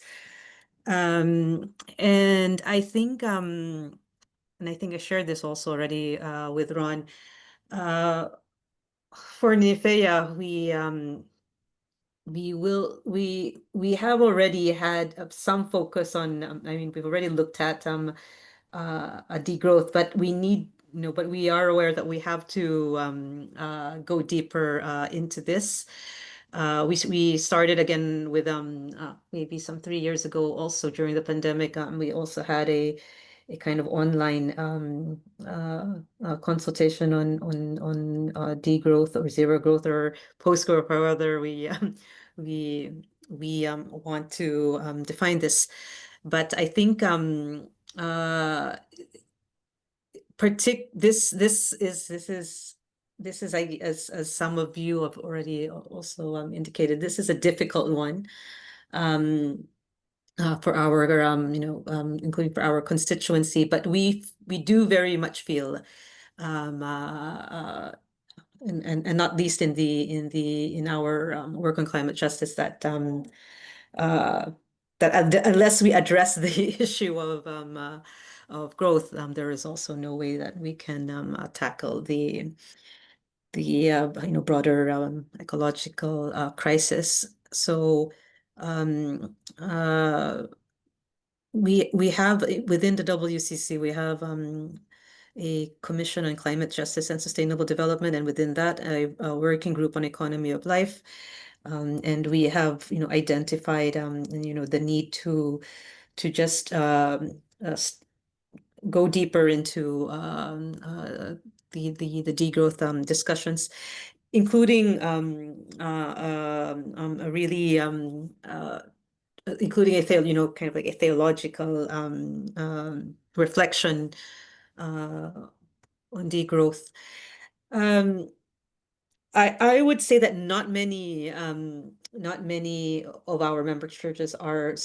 And I think I shared this also already with Ron. For Nifea, we have already had some focus on, we've already looked at a degrowth, but we need, but we are aware that we have to go deeper into this. We started again with maybe some 3 years ago, also during the pandemic. We also had a kind of online consultation on degrowth or zero growth or post growth, or whether we want to define this. But I think this is, as some of you have already also indicated, this is a difficult one for our including for our constituency, but we do very much feel and not least in our work on climate justice, that unless we address the issue of growth, there is also no way that we can tackle the broader ecological crisis. So we have within the WCC, we have a commission on climate justice and sustainable development, and within that a working group on economy of life. And we have identified the need to just go deeper into the degrowth discussions, including a really including kind of like a theological reflection on degrowth. I would say that not many of our member churches are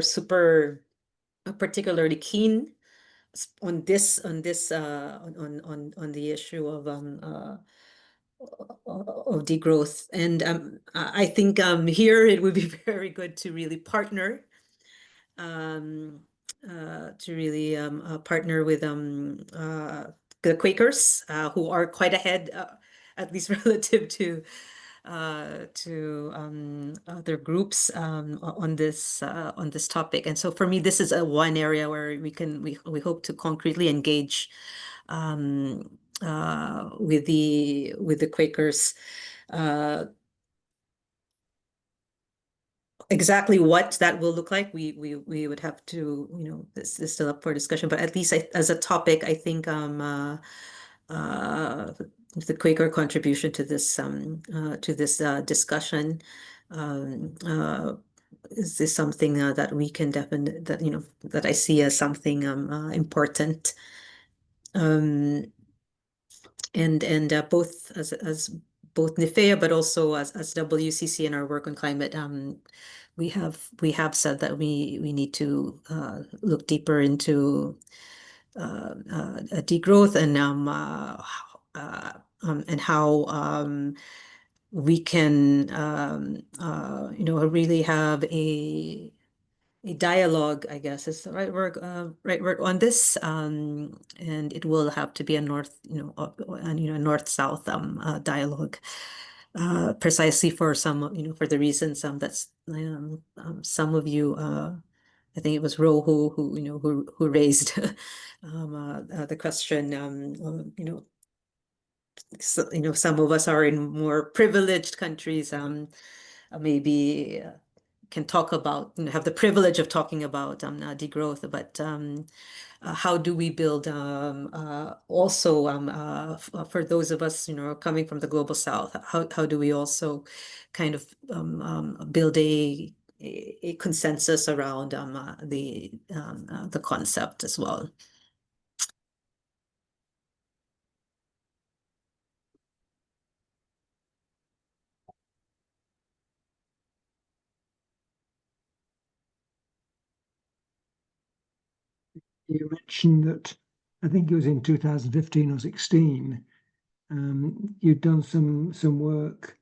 super particularly keen on the issue of degrowth. And I think here it would be very good to really partner with the Quakers, who are quite ahead, at least relative to other groups on this topic. And so for me, this is one area where we hope to concretely engage with the Quakers. Exactly what that will look like, we would have to, this is still up for discussion, but at least as a topic, I think the Quaker contribution to this discussion is something that we can definitely, that I see as something important. And both as both Nifea, but also as WCC in our work on climate, we have said that we need to look deeper into degrowth and how we can really have a dialogue, I guess is the right word on this, and it will have to be a north-south dialogue, precisely for some, for the reasons that's some of you I think it was Ro who raised the question. So, some of us are in more privileged countries, maybe can talk about, have the privilege of talking about degrowth, but how do we build also for those of us coming from the global south, how do we also kind of build a consensus around the concept as well. You mentioned that, I think it was in 2015 or 16, you'd done some work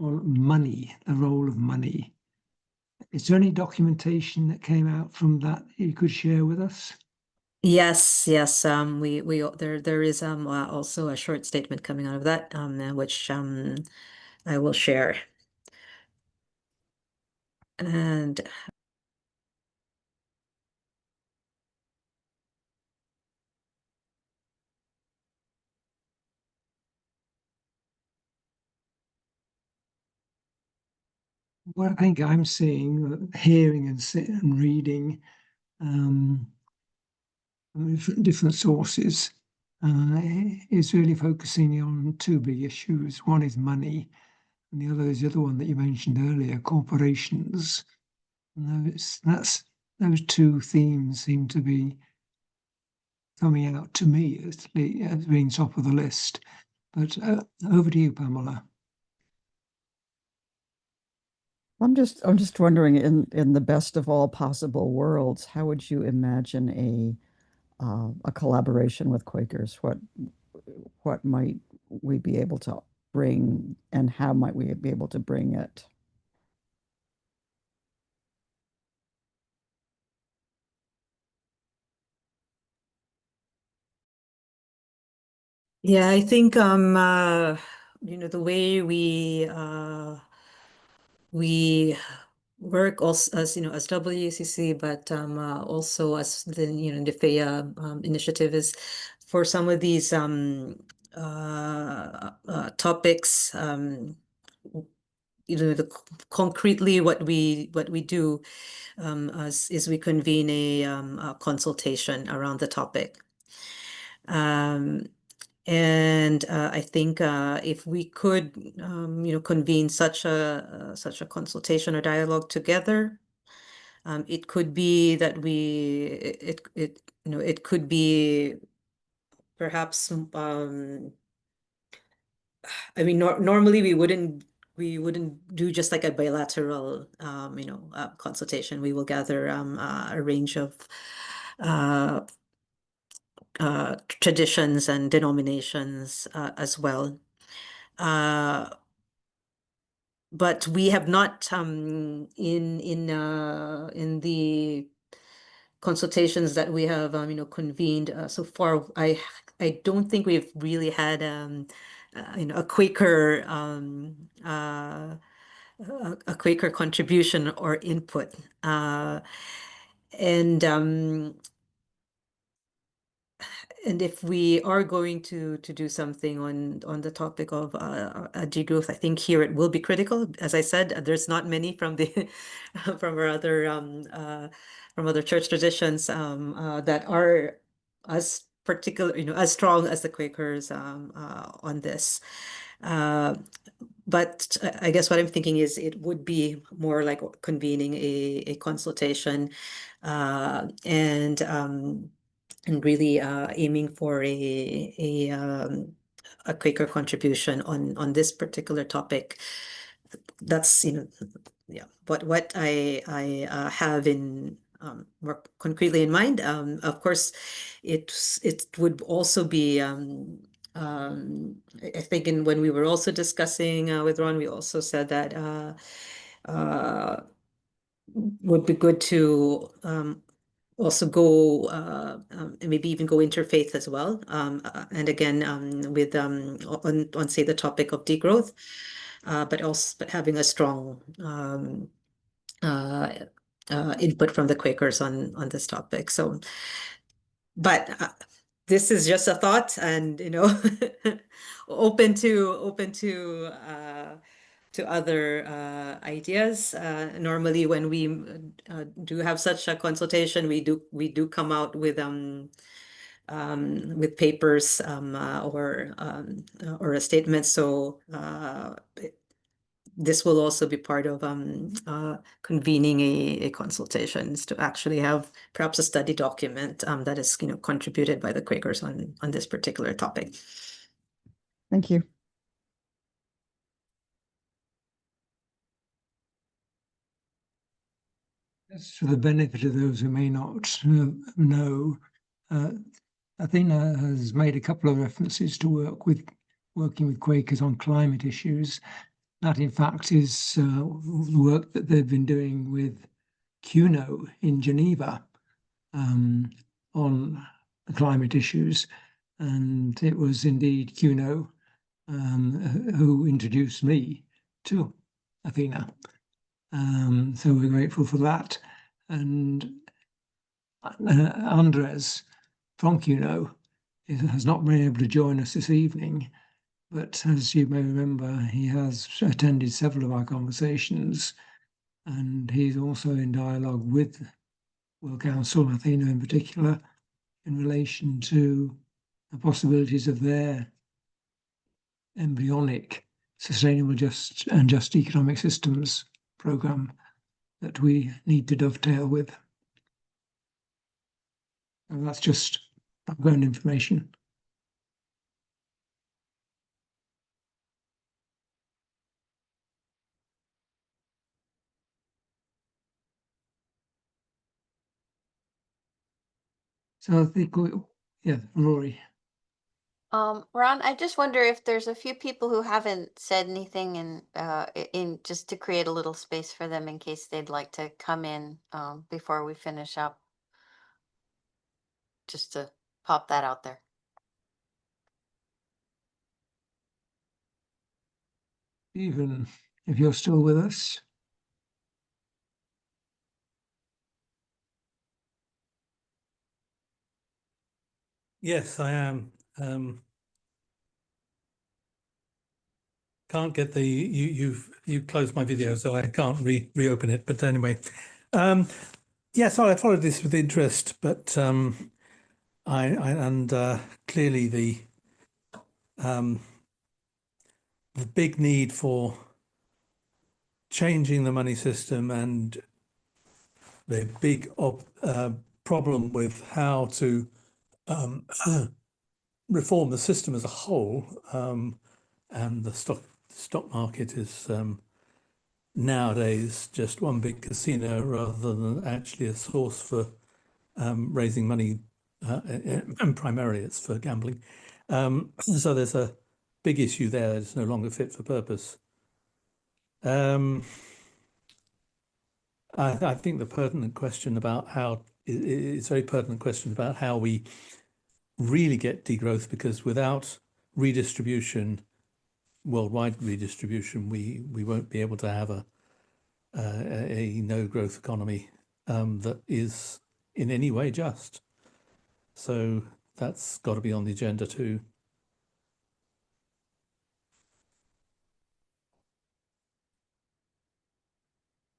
on money, the role of money. Is there any documentation that came out from that you could share with us? Yes. There is also a short statement coming out of that, which I will share. And what I think I'm seeing, hearing and reading different sources is really focusing on two big issues. One is money, and the other is the other one that you mentioned earlier, corporations. And those two themes seem to be coming out to me as being top of the list. But over to you, Pamela. I'm just wondering, in the best of all possible worlds, how would you imagine a collaboration with Quakers? What might we be able to bring, and how might we be able to bring it? yeah, I think the way we work also as WCC, but also as the FEA initiative is for some of these topics, concretely what we do is we convene a consultation around the topic. And I think if we could, convene such a consultation or dialogue together, it could be that it could be perhaps. I mean, normally we wouldn't do just like a bilateral, consultation. We will gather a range of traditions and denominations as well. But we have not in the consultations that we have convened so far. I don't think we've really had a Quaker a Quaker contribution or input, and if we are going to do something on the topic of degrowth, I think here it will be critical. As I said, there's not many from the from our other from other church traditions that are as particular, as strong as the Quakers on this. But I guess what I'm thinking is it would be more like convening a consultation and really aiming for a Quaker contribution on this particular topic. That's yeah. But what I have in more concretely in mind, of course, it would also be. I think when we were also discussing with Ron, we also said that would be good to also go and maybe even go interfaith as well. And again, with on say the topic of degrowth, but also having a strong input from the Quakers on this topic. So, but this is just a thought, and open to other ideas. Normally, when we do have such a consultation, we do come out with papers or a statement. So this will also be part of convening a consultations to actually have perhaps a study document that is contributed by the Quakers on this particular topic. Thank you. Just for the benefit of those who may not know, Athena has made a couple of references to working with Quakers on climate issues. That, in fact, is work that they've been doing with CUNO in Geneva on the climate issues. And it was indeed CUNO who introduced me to Athena. So we're grateful for that. And Andres from CUNO has not been able to join us this evening, but as you may remember, he has attended several of our conversations, and he's also in dialogue with World Council, Athena in particular, in relation to the possibilities of their embryonic sustainable just economic systems program that we need to dovetail with. And that's just background information. So I think Rory. Ron, I just wonder if there's a few people who haven't said anything in just to create a little space for them in case they'd like to come in before we finish up. Just to pop that out there. Stephen, if you're still with us. Yes, I am. Can't get the you've closed my video, so I can't reopen it. But anyway, yes, I followed this with interest, but clearly the big need for changing the money system and the big problem with how to reform the system as a whole, and the stock market is nowadays just one big casino rather than actually a source for raising money, and primarily it's for gambling. So there's a big issue there that's no longer fit for purpose. I think the pertinent question about how it's a very pertinent question about how we really get degrowth, because without redistribution, worldwide redistribution, we won't be able to have a no growth economy that is in any way just. So that's got to be on the agenda too.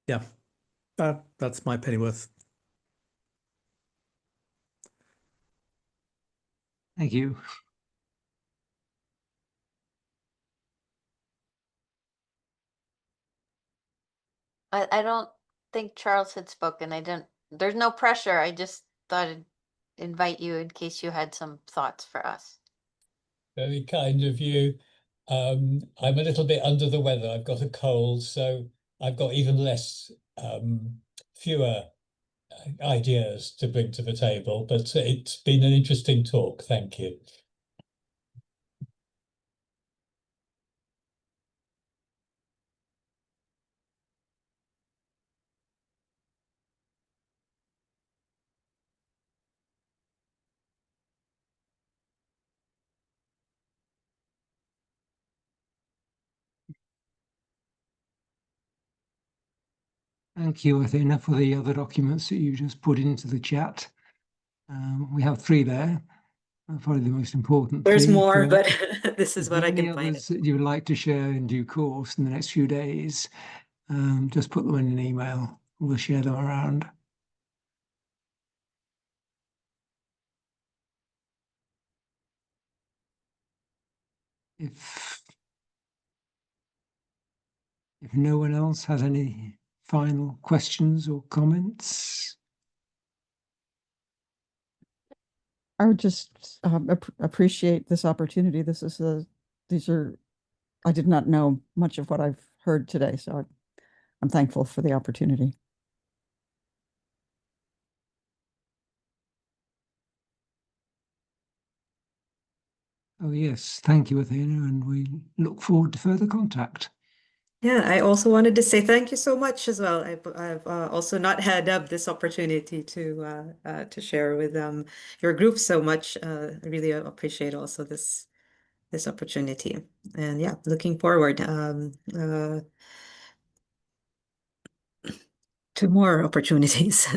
Yeah, that's my pennyworth. Thank you. I don't think Charles had spoken. There's no pressure. I just thought I'd invite you in case you had some thoughts for us. Very kind of you. I'm a little bit under the weather. I've got a cold, so I've got even less, fewer ideas to bring to the table, but it's been an interesting talk. Thank you. Thank you, Athena, for the other documents that you just put into the chat. We have 3 there. Probably the most important There's thing. more, but this is If what there I are any can find. others that you would like to share in due course in the next few days, just put them in an email. We'll share them around. If no one else has any final questions or comments. I would just appreciate this opportunity. I did not know much of what I've heard today, so I'm thankful for the opportunity. Oh yes, thank you, Athena, and we look forward to further contact. Yeah, I also wanted to say thank you so much as well. I've also not had this opportunity to share with your group so much. I really appreciate also this opportunity, and yeah, looking forward to more opportunities.